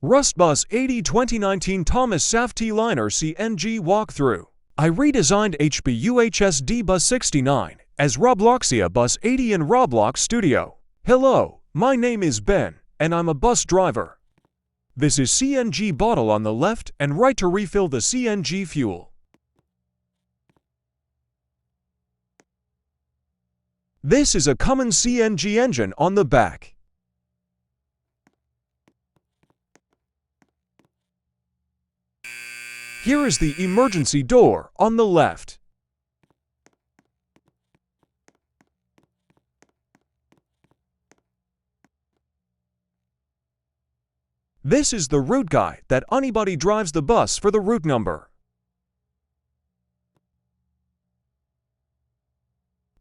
RUSD Bus 80 2019 Thomas Safety Liner CNG Walkthrough. I redesigned HBUHSD Bus 69 as Robloxia Bus 80 in Roblox Studio. Hello, my name is Ben, and I'm a bus driver. This is CNG bottle on the left and right to refill the CNG fuel. This is a common CNG engine on the back. Here is the emergency door on the left. This is the route guide that anybody drives the bus for the route number.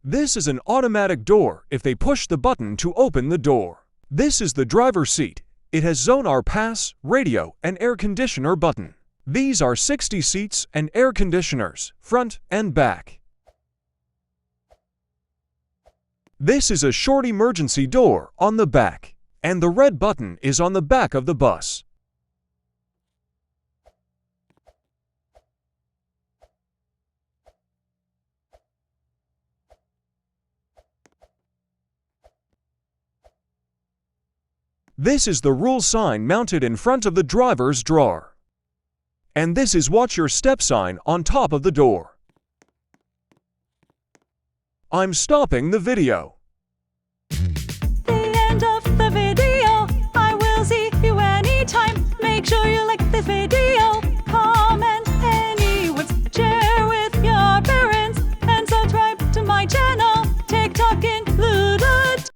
This is an automatic door if they push the button to open the door. This is the driver's seat. It has Zonar Pass, radio, and air conditioner button. These are 60 seats and air conditioners, front and back. This is a short emergency door on the back, and the red button is on the back of the bus. This is the rule sign mounted in front of the driver's drawer. And this is watch your step sign on top of the door. I'm stopping the video.